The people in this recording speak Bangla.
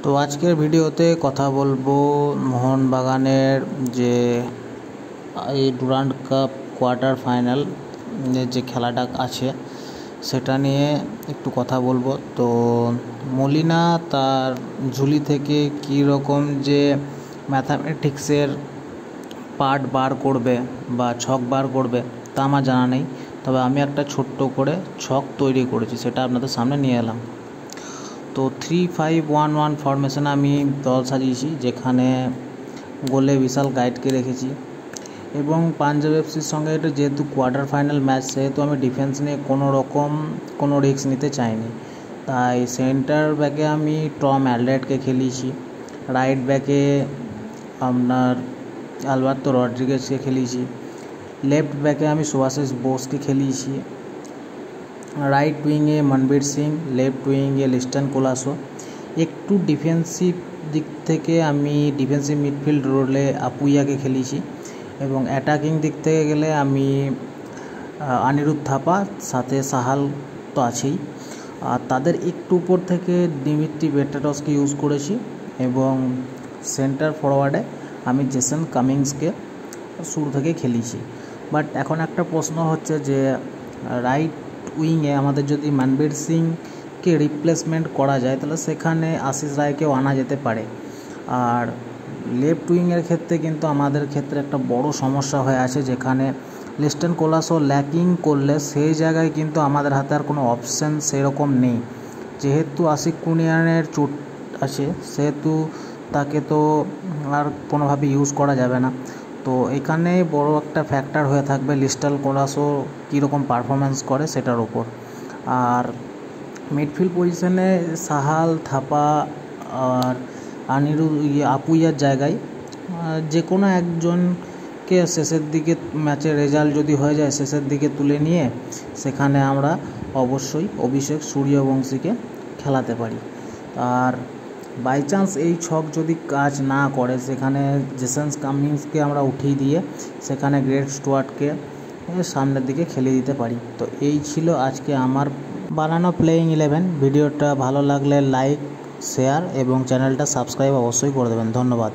তো আজকের ভিডিওতে কথা বলবো মোহনবাগানের যে এই ডুরান্ড কাপ কোয়ার্টার ফাইনাল যে খেলাটা আছে সেটা নিয়ে একটু কথা বলবো। তো মলিনা তার ঝুলি থেকে কী রকম যে ম্যাথামেটিক্সের পার্ট বার করবে বা ছক বার করবে তা আমার জানা নেই, তবে আমি একটা ছোট্ট করে ছক তৈরি করেছি, সেটা আপনাদের সামনে নিয়ে এলাম। তো 3-5-1-1 ফরমেশনে আমি দল সাজিয়েছি, যেখানে গোলে বিশাল গাইডকে রেখেছি এবং পাঞ্জাব এফসির সঙ্গে এটা যেহেতু কোয়ার্টার ফাইনাল ম্যাচ, সেহেতু আমি ডিফেন্স নিয়ে কোনো রিস্ক নিতে চাইনি। তাই সেন্টার ব্যাকে আমি টম অ্যালডারকে খেলিয়েছি, রাইট ব্যাকে আপনার আলবার্তো রড্রিগেজকে খেলিয়েছি, লেফট ব্যাকে আমি সুভাশিস বোসকে খেলিয়েছি, রাইট উইংয়ে মনবীর সিং, লেফট উইংয়ে লিস্টন কোলাসো। একটু ডিফেন্সিভ দিক থেকে আমি ডিফেন্সিভ মিডফিল্ড রোলে আপুইয়াকে খেলিয়েছি এবং অ্যাটাকিং দিক থেকে গেলে আমি অনিরুদ্ধ থাপা সাথে সাহাল তো আছেই, আর তাদের একটু উপর থেকে দিমিত্রি বেটাটসকে ইউজ করেছি এবং সেন্টার ফরওয়ার্ডে আমি জেসন কামিংসকে শুরু থেকে খেলিয়েছি। বাট এখন একটা প্রশ্ন হচ্ছে যে রাইট উইংয়ে আমাদের যদি মনবীর সিংকে রিপ্লেসমেন্ট করা যায় তাহলে সেখানে আশিস রায়কেও আনা যেতে পারে। আর লেফট উইংয়ের ক্ষেত্রে কিন্তু আমাদের ক্ষেত্রে একটা বড় সমস্যা হয়ে আছে, যেখানে লিস্টন কোলাসো ল্যাকিং করলে সেই জায়গায় কিন্তু আমাদের হাতে আর কোনো অপশান সেরকম নেই। যেহেতু আশিক কুনিয়ানের চোট আছে সেহেতু তাকে তো আর কোনোভাবে ইউজ করা যাবে না। তো এখানে বড় একটা ফ্যাক্টর হয়ে থাকবে লিস্টন কোলাসো কীরকম পারফরমেন্স করে সেটার ওপর। আর মিডফিল্ড পজিশনে সাহাল, থাপা আর আপুইয়ার জায়গায় যে কোনো একজনকে শেষের দিকে ম্যাচের রেজাল্ট যদি হয়ে যায় শেষের দিকে তুলে নিয়ে সেখানে আমরা অবশ্যই অভিষেক সূর্যবংশীকে খেলাতে পারি। আর বাই চান্স এই ছক যদি কাজ না করে সেখানে জেসন কামিংসকে আমরা উঠিয়ে দিয়ে সেখানে গ্রেট স্টুয়ার্টকে সামনের দিকে খেলিয়ে দিতে পারি। তো এই ছিল আজকে আমার বানানো প্লেইং 11। ভিডিওটা ভালো লাগলে লাইক, শেয়ার এবং চ্যানেলটা সাবস্ক্রাইব অবশ্যই করে দেবেন। ধন্যবাদ।